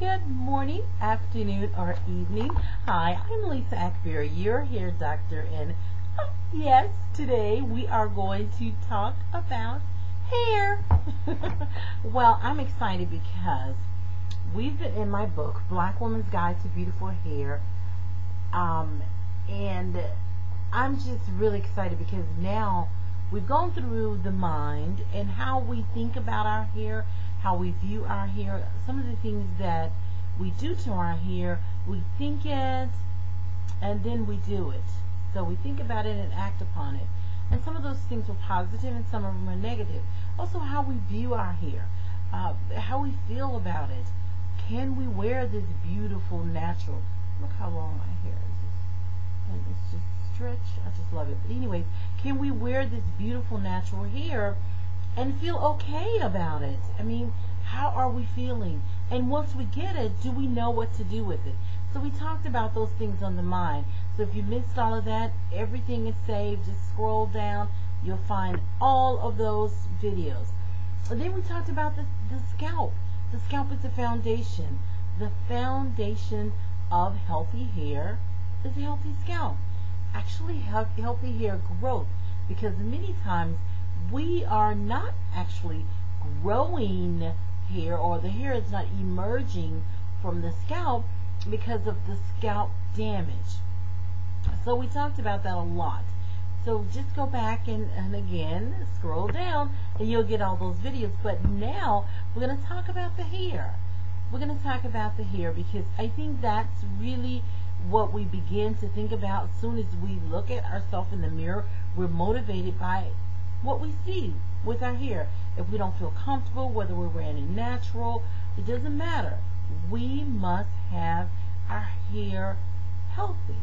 Good morning, afternoon, or evening. Hi, I'm Lisa Ackberry, your hair doctor, and yes, today we are going to talk about hair. Well, I'm excited because we've been in my book, Black Woman's Guide to Beautiful Hair, and I'm just really excited because now we've gone through the mind and how we think about our hair, how we view our hair, some of the things that we do to our hair. We think it and then we do it. So we think about it and act upon it. And some of those things were positive and some of them are negative. Also how we view our hair, how we feel about it. Can we wear this beautiful natural? Look how long my hair is. And it's just stretched. I just love it. But anyways, can we wear this beautiful natural hair and feel okay about it? I mean, how are we feeling? And once we get it, do we know what to do with it? So we talked about those things on the mind. So if you missed all of that, everything is saved. Just scroll down. You'll find all of those videos. And then we talked about the scalp. The scalp is the foundation. The foundation of healthy hair is a healthy scalp. Actually, healthy hair growth. Because many times we are not actually growing hair, or the hair is not emerging from the scalp because of the scalp damage. So we talked about that a lot. So just go back and again scroll down and you'll get all those videos. But now we're going to talk about the hair. We're going to talk about the hair because I think that's really what we begin to think about as soon as we look at ourselves in the mirror. We're motivated by what we see with our hair. If we don't feel comfortable, whether we're wearing it natural, it doesn't matter. We must have our hair healthy.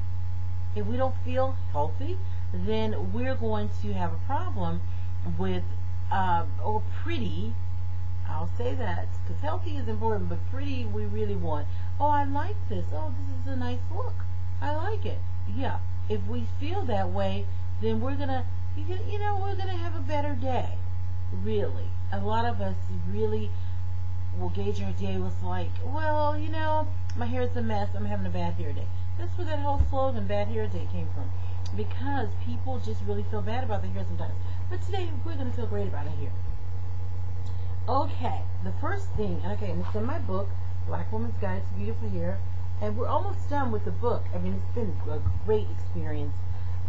If we don't feel healthy, then we're going to have a problem with, or pretty, I'll say that, because healthy is important, but pretty we really want. Oh, I like this. Oh, this is a nice look. I like it. Yeah, if we feel that way, then we're going to, we're going to have a better day. Really. A lot of us really will gauge our day with like, well, my hair is a mess. I'm having a bad hair day. That's where that whole slogan, bad hair day, came from. Because people just really feel bad about their hair sometimes. But today, we're going to feel great about our hair. Okay, the first thing, and it's in my book, Black Woman's Guide to Beautiful Hair. And we're almost done with the book. I mean, it's been a great experience.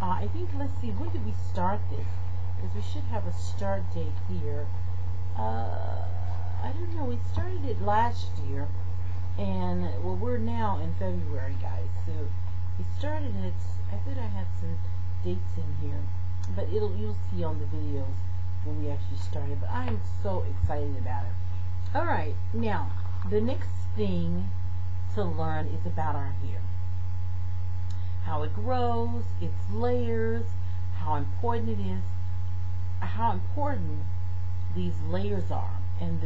I think, let's see, when did we start this? Because we should have a start date here. I don't know, we started it last year. And, well, we're now in February, guys. So, we started it, I thought I had some dates in here. But you'll see on the videos when we actually started. But I am so excited about it. Alright, now, the next thing to learn is about our hair. How it grows, its layers, how important it is, how important these layers are, and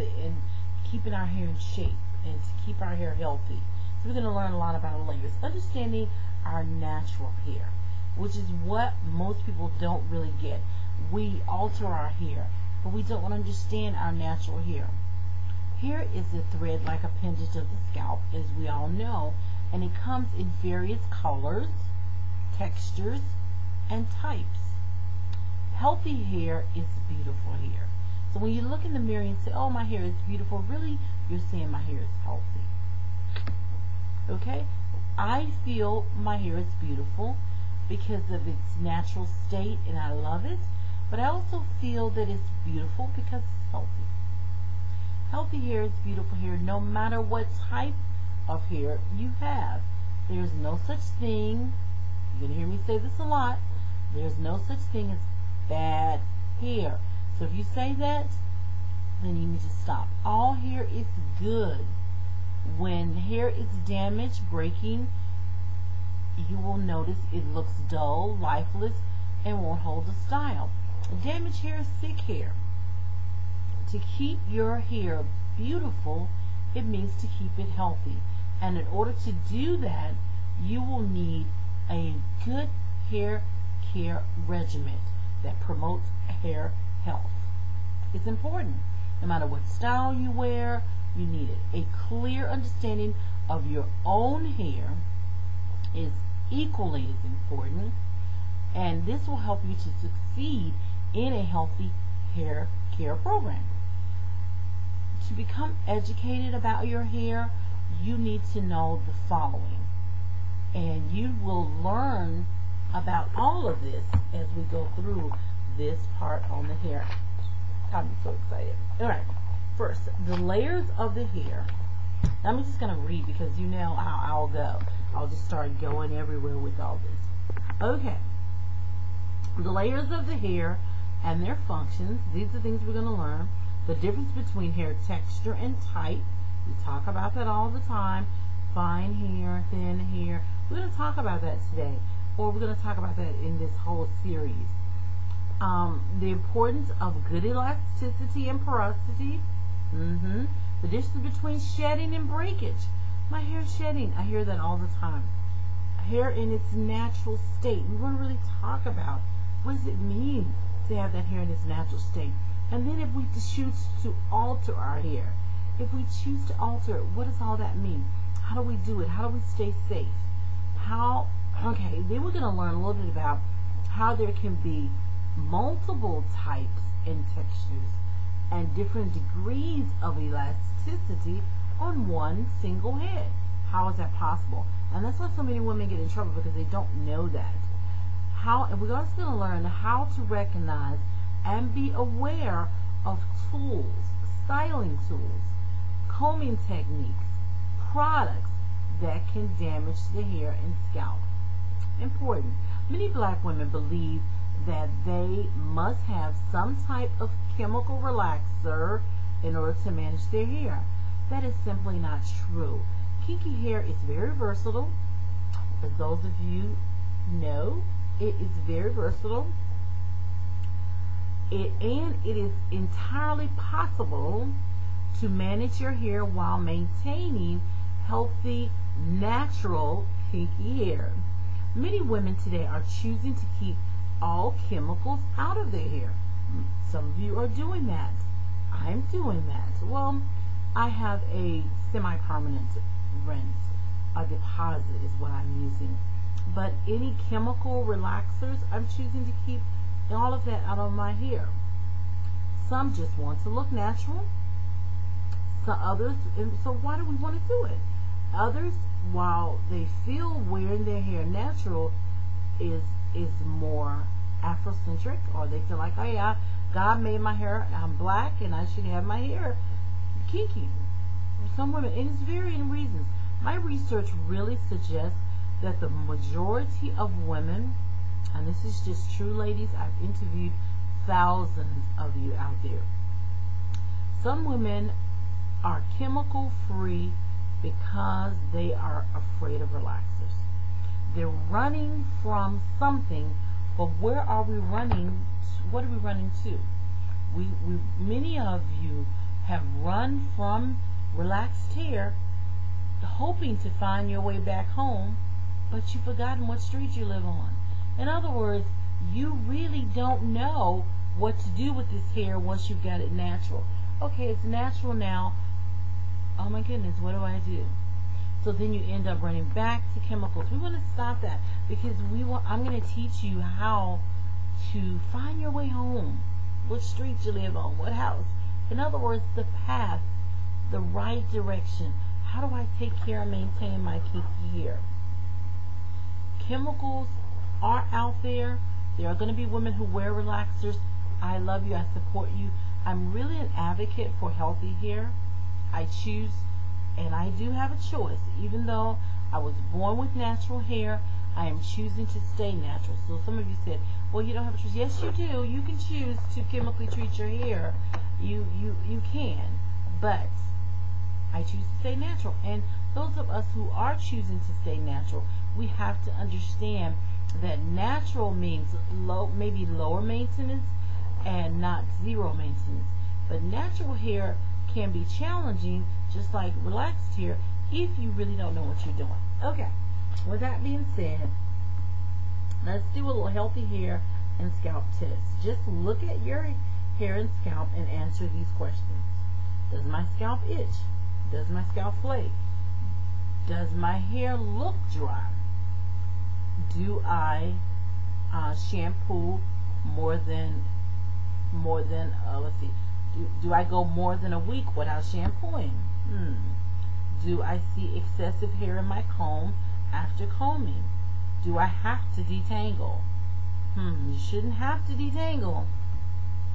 keeping our hair in shape, and to keep our hair healthy. So we're going to learn a lot about layers. Understanding our natural hair, which is what most people don't really get. We alter our hair, but we don't understand our natural hair. Hair is a thread-like appendage of the scalp, as we all know, and it comes in various colors, textures, and types. Healthy hair is beautiful hair. So when you look in the mirror and say, oh, my hair is beautiful, really, you're saying my hair is healthy. Okay? I feel my hair is beautiful because of its natural state, and I love it. But I also feel that it's beautiful because it's healthy. Healthy hair is beautiful hair no matter what type of hair you have. There's no such thing, you're going to hear me say this a lot, there's no such thing as bad hair. So if you say that, then you need to stop. All hair is good. When hair is damaged, breaking, you will notice it looks dull, lifeless, and won't hold the style. Damaged hair is sick hair. To keep your hair beautiful, it means to keep it healthy. And in order to do that, you will need a good hair care regimen that promotes hair health. It's important. No matter what style you wear, you need it. A clear understanding of your own hair is equally as important, and this will help you to succeed in a healthy hair care program. To become educated about your hair, you need to know the following, and you will learn about all of this as we go through this part on the hair. I'm so excited. Alright, first, the layers of the hair. I'm just going to read because you know how I'll go. I'll just start going everywhere with all this. Okay. The layers of the hair and their functions. These are things we're going to learn. The difference between hair texture and type. We talk about that all the time. Fine hair, thin hair. We're going to talk about that today. Or we're going to talk about that in this whole series. The importance of good elasticity and porosity. The difference between shedding and breakage. My hair's shedding. I hear that all the time. Hair in its natural state. We want to really talk about what does it mean to have that hair in its natural state. And then if we choose to alter our hair, if we choose to alter it, what does all that mean? How do we do it? How do we stay safe? Okay, then we're going to learn a little bit about how there can be multiple types and textures and different degrees of elasticity on one single head. How is that possible? And that's why so many women get in trouble, because they don't know that. And we're also going to learn how to recognize and be aware of tools, styling tools, combing techniques, products that can damage the hair and scalp. Important. Many black women believe that they must have some type of chemical relaxer in order to manage their hair. That is simply not true. Kinky hair is very versatile. As those of you know, it is very versatile. And it is entirely possible to manage your hair while maintaining healthy, natural, kinky hair. Many women today are choosing to keep all chemicals out of their hair. Some of you are doing that. I'm doing that. Well, I have a semi-permanent rinse. A deposit is what I'm using. But any chemical relaxers, I'm choosing to keep all of that out of my hair. Some just want to look natural. Some others, and so why do we want to do it? Others, while they feel wearing their hair natural is more Afrocentric, or they feel like, oh yeah, God made my hair, I'm black, and I should have my hair kinky. Some women, and it's varying reasons. My research really suggests that the majority of women, and this is just true, ladies, I've interviewed thousands of you out there. Some women are chemical free because they are afraid of relaxers. They're running from something, but where are we running? What are we running to? Many of you have run from relaxed hair, hoping to find your way back home, but you've forgotten what street you live on. In other words, you really don't know what to do with this hair once you've got it natural. Okay, it's natural now. Oh my goodness, what do I do? So then you end up running back to chemicals. We want to stop that, because I'm going to teach you how to find your way home, what street you live on, what house. In other words, the path, the right direction. How do I take care and maintain my kinky hair? Chemicals are out there. There are going to be women who wear relaxers. I love you. I support you. I'm really an advocate for healthy hair. I choose, and I do have a choice. Even though I was born with natural hair, I am choosing to stay natural. So some of you said, well, you don't have a choice. Yes, you do. You can choose to chemically treat your hair. You can. But I choose to stay natural. And those of us who are choosing to stay natural, we have to understand that natural means maybe lower maintenance and not zero maintenance. But natural hair can be challenging, just like relaxed hair, if you really don't know what you're doing. Okay, with that being said, let's do a little healthy hair and scalp test. Just look at your hair and scalp and answer these questions. Does my scalp itch? Does my scalp flake? Does my hair look dry? Do I shampoo more than let's see, do I go more than a week without shampooing? Do I see excessive hair in my comb after combing? Do I have to detangle? You shouldn't have to detangle.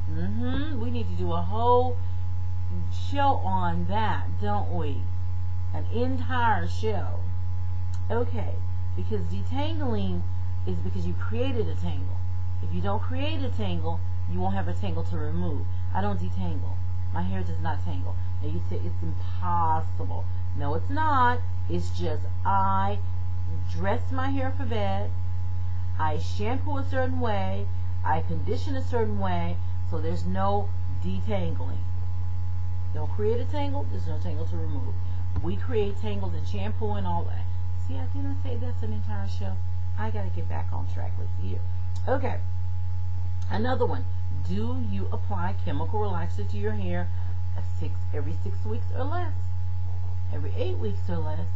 We need to do a whole show on that, don't we? An entire show. Okay, because detangling is because you created a tangle. If you don't create a tangle, you won't have a tangle to remove. I don't detangle. My hair does not tangle. Now you say it's impossible. No, it's not. It's just I dress my hair for bed. I shampoo a certain way. I condition a certain way. So there's no detangling. Don't create a tangle. There's no tangle to remove. We create tangles in shampoo and all that. See, I didn't say that's an entire show. I got to get back on track with you. Okay. Another one. Do you apply chemical relaxer to your hair every 6 weeks or less? Every 8 weeks or less?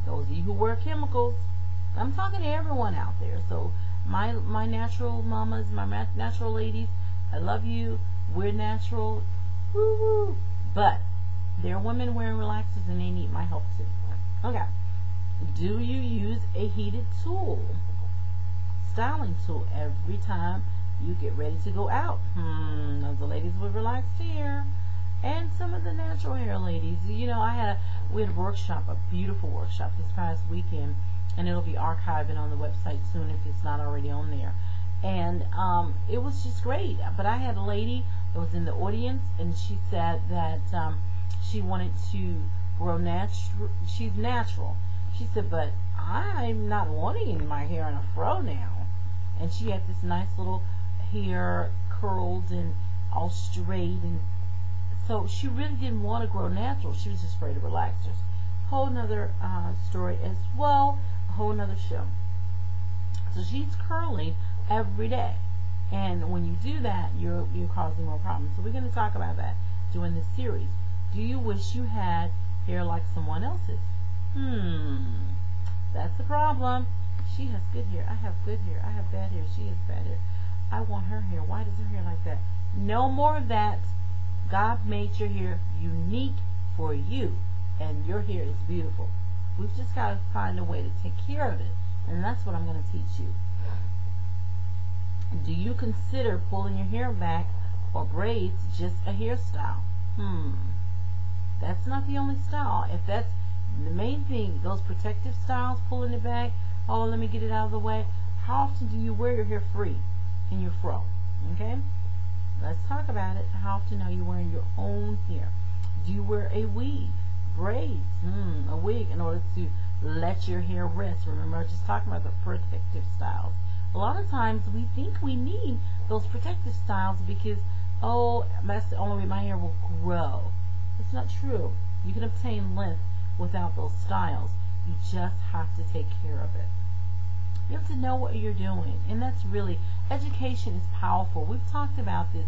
Those of you who wear chemicals, I'm talking to everyone out there. So my natural mamas, my natural ladies, I love you. We're natural. Woo-woo. But there are women wearing relaxers and they need my help too. Okay. Do you use a heated tool, styling tool, every time you get ready to go out? The ladies with relaxed hair, and some of the natural hair ladies. You know, we had a workshop, a beautiful workshop this past weekend, and it'll be archived on the website soon if it's not already on there. And it was just great. But I had a lady that was in the audience, and she said that she wanted to grow natural. She's natural. She said, but I'm not wanting my hair in a fro now. And she had this nice little hair curled and all straight, and so she really didn't want to grow natural. She was just afraid of relaxers. Whole nother story as well. A whole nother show. So she's curling every day, and when you do that, you're causing more problems. So we're going to talk about that during this series. Do you wish you had hair like someone else's? That's the problem. She has good hair. I have good hair. I have bad hair. She has bad hair. I want her hair. Why does her hair like that? No more of that. God made your hair unique for you, and your hair is beautiful. We've just got to find a way to take care of it, and that's what I'm going to teach you. Do you consider pulling your hair back or braids just a hairstyle? That's not the only style. If that's the main thing, those protective styles, pulling it back, oh, let me get it out of the way. How often do you wear your hair free in your fro? Okay? Let's talk about it. How often are you wearing your own hair? Do you wear a weave, braids, a wig in order to let your hair rest? Remember, I was just talking about the protective styles. A lot of times we think we need those protective styles because, oh, that's the only way my hair will grow. It's not true. You can obtain length without those styles. You just have to take care of it. You have to know what you're doing, and that's really, education is powerful. We've talked about this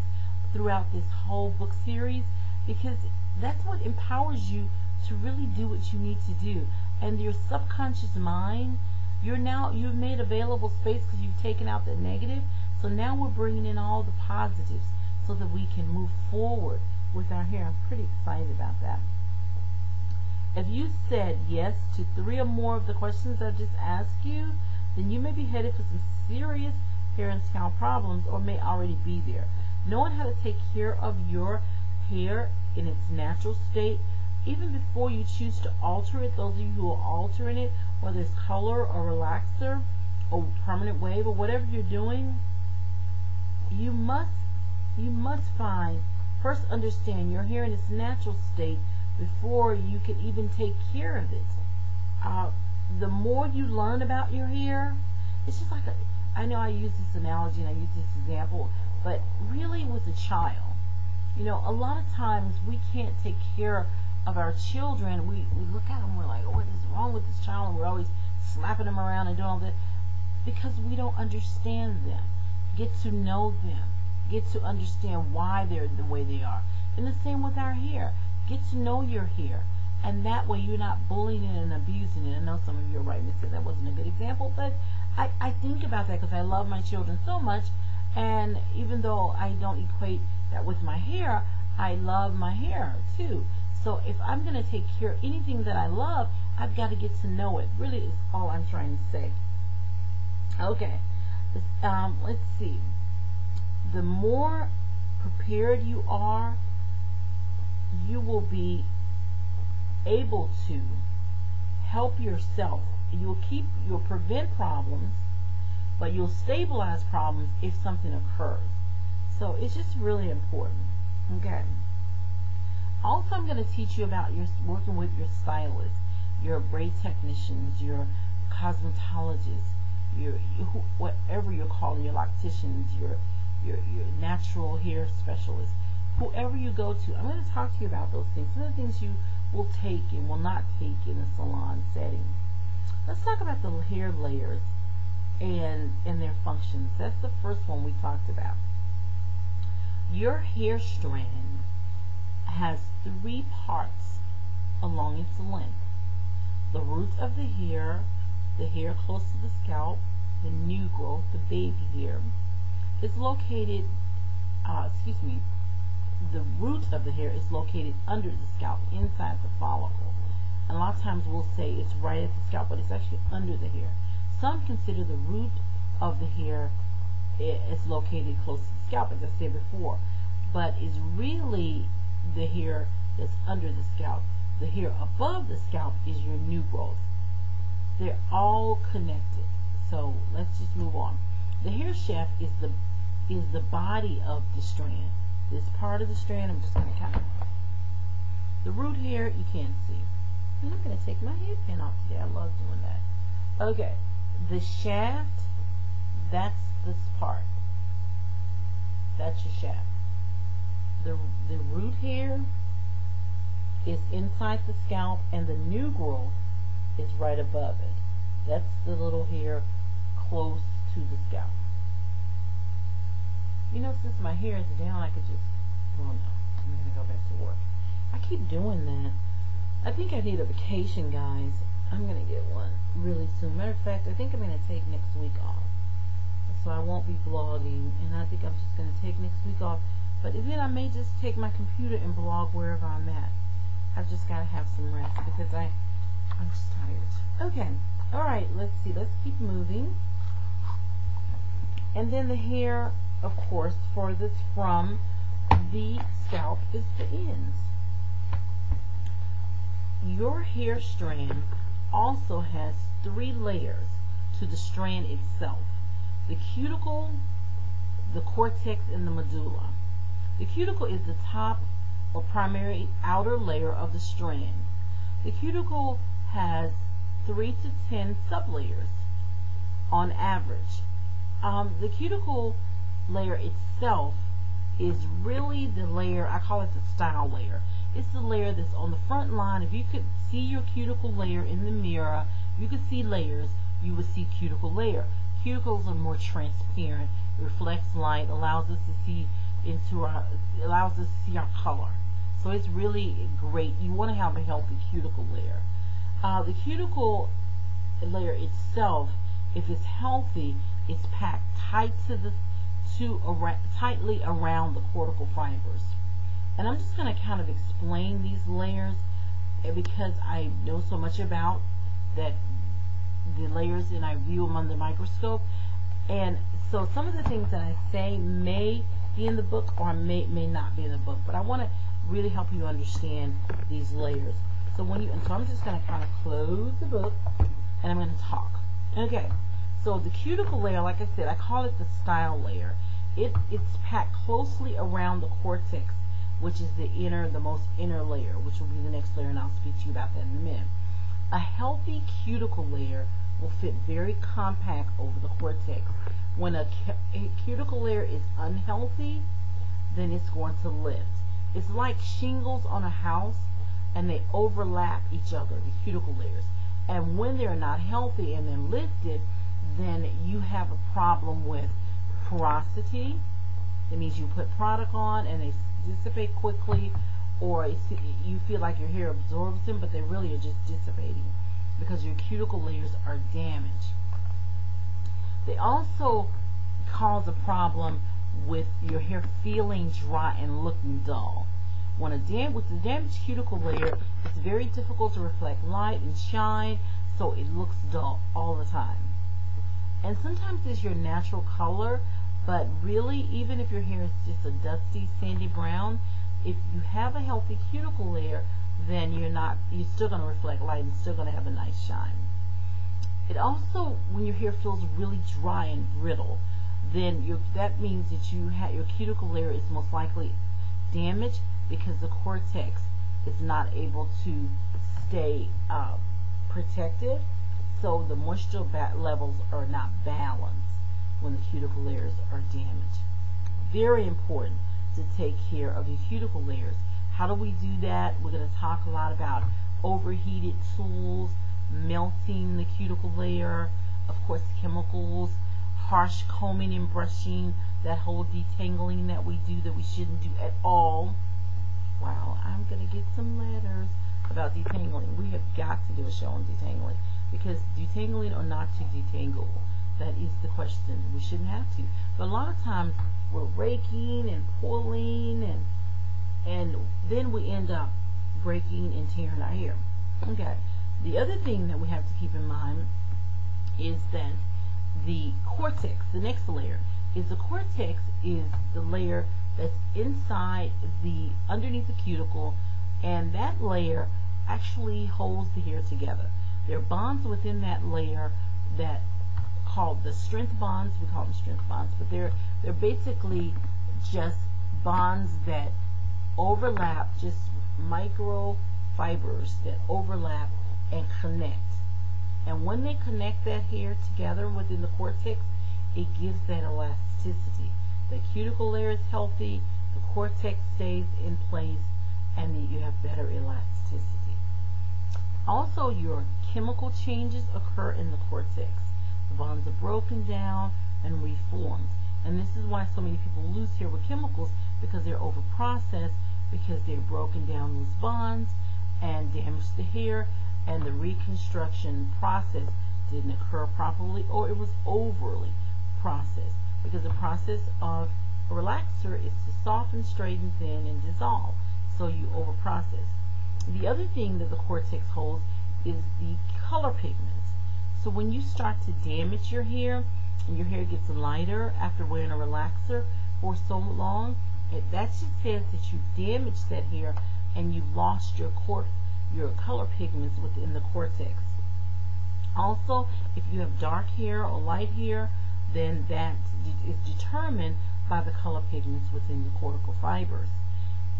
throughout this whole book series because that's what empowers you to really do what you need to do. And your subconscious mind, you've made available space because you've taken out the negative. So now we're bringing in all the positives so that we can move forward with our hair. I'm pretty excited about that. If you said yes to 3 or more of the questions I just asked you, then you may be headed for some serious hair and scalp problems, or may already be there. Knowing how to take care of your hair in its natural state, even before you choose to alter it, those of you who are altering it, whether it's color or relaxer or permanent wave or whatever you're doing, you must first understand your hair in its natural state before you can even take care of it. The more you learn about your hair, it's just like I know I use this analogy and I use this example, but really with a child, you know, a lot of times we can't take care of our children. We look at them, we're like, oh, what is wrong with this child? And we're always slapping them around and doing all that because we don't understand them. Get to know them. Get to understand why they're the way they are. And the same with our hair. Get to know your hair. And that way you're not bullying it and abusing it. I know some of you are right and say that wasn't a good example, but I think about that because I love my children so much. And even though I don't equate that with my hair, I love my hair too. So if I'm going to take care of anything that I love, I've got to get to know it. Really is all I'm trying to say. Okay. Let's see. The more prepared you are, you will be able to help yourself. You'll prevent problems, but you'll stabilize problems if something occurs. So it's just really important. Okay. Also, I'm going to teach you about your working with your stylists, your braid technicians, your cosmetologists, whatever you're calling, your locticians, your natural hair specialists, whoever you go to. I'm going to talk to you about those things. Some of the things you will take and will not take in a salon setting. Let's talk about the hair layers and their functions. That's the first one we talked about. Your hair strand has 3 parts along its length. The root of the hair close to the scalp, the new growth, the baby hair, is located, the root of the hair is located under the scalp, inside the follicle. And a lot of times we'll say it's right at the scalp, but it's actually under the hair. Some consider the root of the hair is located close to the scalp, as I said before, but it's really the hair that's under the scalp. The hair above the scalp is your new growth. They're all connected. So let's just move on. The hair shaft is the body of the strand. This part of the strand, I'm just going to count. The root hair, you can't see. And I'm going to take my headband off today. I love doing that. Okay. The shaft, that's this part. That's your shaft. The root hair is inside the scalp, and the new growth is right above it. That's the little hair close to the scalp. You know, since my hair is down, I could just, well, no, I'm going to go back to work. I keep doing that. I think I need a vacation, guys. I'm going to get one really soon. Matter of fact, I think I'm going to take next week off. So I won't be blogging, and I think I'm just going to take next week off. But then I may just take my computer and blog wherever I'm at. I've just got to have some rest because I'm just tired. Okay. All right. Let's see. Let's keep moving. And then the hair, of course, furthest from the scalp is the ends. Your hair strand also has 3 layers to the strand itself: the cuticle, the cortex, and the medulla. The cuticle is the top or primary outer layer of the strand. The cuticle has 3 to 10 sublayers on average. The cuticle layer itself is really the layer, I call it the style layer. It's the layer that's on the front line. If you could see your cuticle layer in the mirror, you could see layers, you would see cuticle layer. Cuticles are more transparent, reflects light, allows us to see our color. So it's really great. You want to have a healthy cuticle layer. The cuticle layer itself, if it's healthy, it's packed tightly around the cortical fibers. And I'm just going to kind of explain these layers because I know so much about the layers, and I view them under the microscope. And so some of the things that I say may be in the book or may not be in the book, but I want to really help you understand these layers. So I'm just going to kind of close the book and I'm going to talk. Okay. So the cuticle layer, like I said, I call it the style layer. It's packed closely around the cortex, which is the most inner layer, which will be the next layer, and I'll speak to you about that in a minute. A healthy cuticle layer will fit very compact over the cortex. When a cuticle layer is unhealthy, then it's going to lift. It's like shingles on a house, and they overlap each other, the cuticle layers. And when they're not healthy and they're lifted, then you have a problem with porosity. It means you put product on and they dissipate quickly, or you feel like your hair absorbs them, but they really are just dissipating because your cuticle layers are damaged. They also cause a problem with your hair feeling dry and looking dull. With a damaged cuticle layer, it's very difficult to reflect light and shine, so it looks dull all the time. And sometimes it's your natural color, but really, even if your hair is just a dusty, sandy brown, if you have a healthy cuticle layer, then you're still going to reflect light and still going to have a nice shine. It also, when your hair feels really dry and brittle, then that means that your cuticle layer is most likely damaged because the cortex is not able to stay protected, so the moisture levels are not balanced when the cuticle layers are damaged. Very important to take care of your cuticle layers. How do we do that? We're going to talk a lot about overheated tools, melting the cuticle layer, of course chemicals, harsh combing and brushing, that whole detangling that we do that we shouldn't do at all. Wow, I'm going to get some letters about detangling. We have got to do a show on detangling, because detangling or not to detangle, that is the question. We shouldn't have to. But a lot of times we're raking and pulling, and then we end up breaking and tearing our hair. Okay. The other thing that we have to keep in mind is that the cortex, the next layer, is the cortex is the layer that's inside underneath the cuticle, and that layer actually holds the hair together. There are bonds within that layer that called the strength bonds. We call them strength bonds, but they're basically just bonds that overlap, just micro fibers that overlap and connect. And when they connect that hair together within the cortex, it gives that elasticity. The cuticle layer is healthy, the cortex stays in place, and you have better elasticity. Also, your chemical changes occur in the cortex. The bonds are broken down and reformed. And this is why so many people lose hair with chemicals, because they're over-processed, because they've broken down those bonds and damaged the hair, and the reconstruction process didn't occur properly, or it was overly processed, because the process of a relaxer is to soften, straighten, thin, and dissolve. So you over-process. The other thing that the cortex holds is the color pigments. So when you start to damage your hair, and your hair gets lighter after wearing a relaxer for so long, that just says that you damaged that hair and you've lost your color pigments within the cortex. Also, if you have dark hair or light hair, then that is determined by the color pigments within the cortical fibers.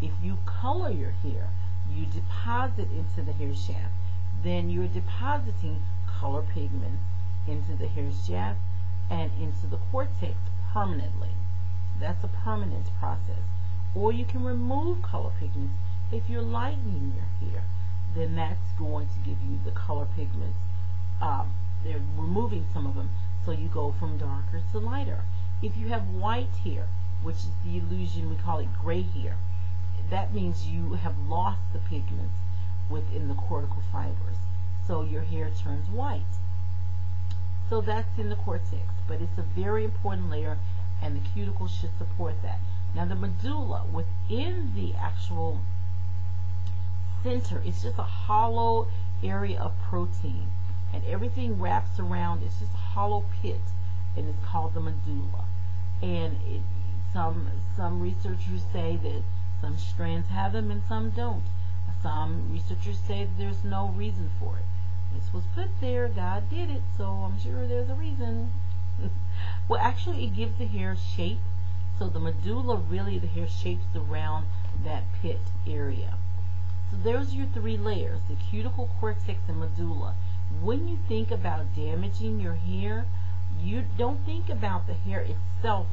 If you color your hair, you deposit into the hair shaft, then you're depositing color pigments into the hair shaft and into the cortex permanently. That's a permanent process. Or you can remove color pigments. If you're lightening your hair, then that's going to give you the color pigments. They're removing some of them, so you go from darker to lighter. If you have white hair, which is the illusion, we call it gray hair, that means you have lost the pigments within the cortical fibers, so your hair turns white. So that's in the cortex, but it's a very important layer, and the cuticle should support that. Now the medulla, within the actual center, it's just a hollow area of protein, and everything wraps around. It's just a hollow pit, and it's called the medulla. And some researchers say that some strands have them and some don't. Some researchers say that there's no reason for it. This was put there, God did it, so I'm sure there's a reason. Well, actually it gives the hair shape. So the medulla, really the hair shapes around that pit area. So there's your three layers, the cuticle, cortex, and medulla. When you think about damaging your hair, you don't think about the hair itself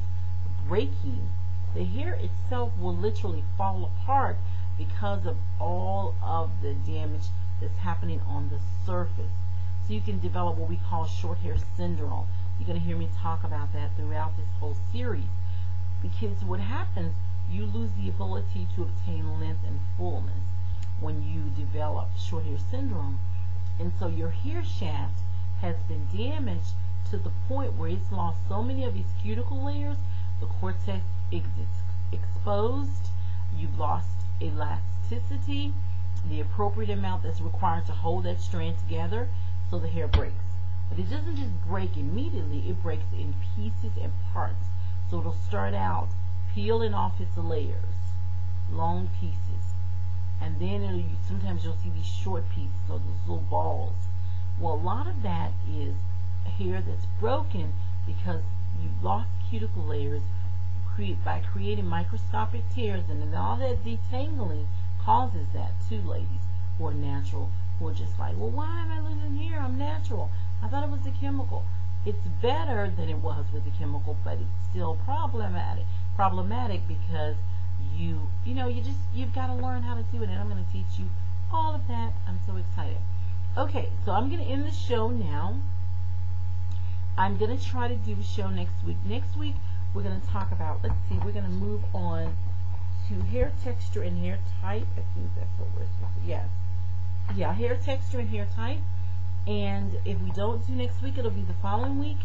breaking. The hair itself will literally fall apart because of all of the damage that's happening on the surface. So you can develop what we call short hair syndrome. You're going to hear me talk about that throughout this whole series. Because what happens you lose the ability to obtain length and fullness when you develop short hair syndrome. And so your hair shaft has been damaged to the point where it's lost so many of its cuticle layers, the cortex is exposed, you've lost elasticity, the appropriate amount that's required to hold that strand together, so the hair breaks. But it doesn't just break immediately, it breaks in pieces and parts. So it'll start out peeling off its layers, long pieces, and then sometimes you'll see these short pieces, or those little balls. Well, a lot of that is hair that's broken because you've lost cuticle layers by creating microscopic tears, and then all that detangling causes that too, ladies who are natural, who are just like, well, why am I losing hair? I'm natural. I thought it was the chemical. It's better than it was with the chemical, but it's still problematic because you've got to learn how to do it, and I'm going to teach you all of that. I'm so excited. Okay, so I'm going to end the show now. I'm going to try to do a show next week. Next week, we're going to talk about, we're going to move on to hair texture and hair type. I think that's what we're supposed to, yes. Yeah, hair texture and hair type. And if we don't do next week, it'll be the following week.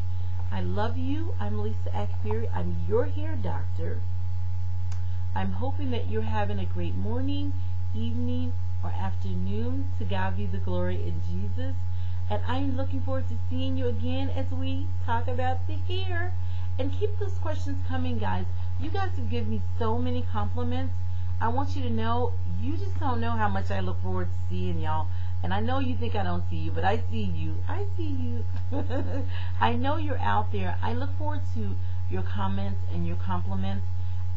I love you. I'm Lisa Akberry. I'm your hair doctor. I'm hoping that you're having a great morning, evening, or afternoon. To God be the glory in Jesus. And I'm looking forward to seeing you again as we talk about the hair. And keep those questions coming, guys. You guys have given me so many compliments. I want you to know, you just don't know how much I look forward to seeing y'all. And I know you think I don't see you, but I see you. I see you. I know you're out there. I look forward to your comments and your compliments.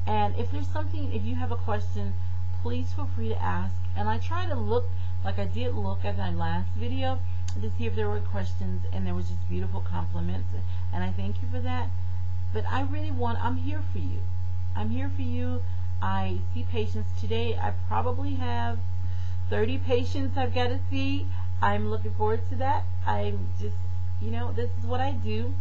And if there's something, if you have a question, please feel free to ask. And I try to look, like I did look at my last video, to see if there were questions, and there was just beautiful compliments. And I thank you for that. But I really I'm here for you. I'm here for you. I see patients today. I probably have 30 patients I've got to see. I'm looking forward to that. I'm just, this is what I do.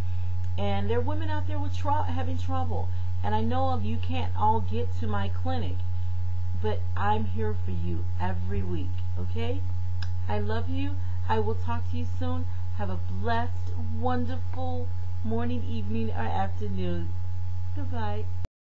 And there are women out there with having trouble. And I know you can't all get to my clinic, but I'm here for you every week, okay? I love you. I will talk to you soon. Have a blessed, wonderful morning, evening, or afternoon. Goodbye.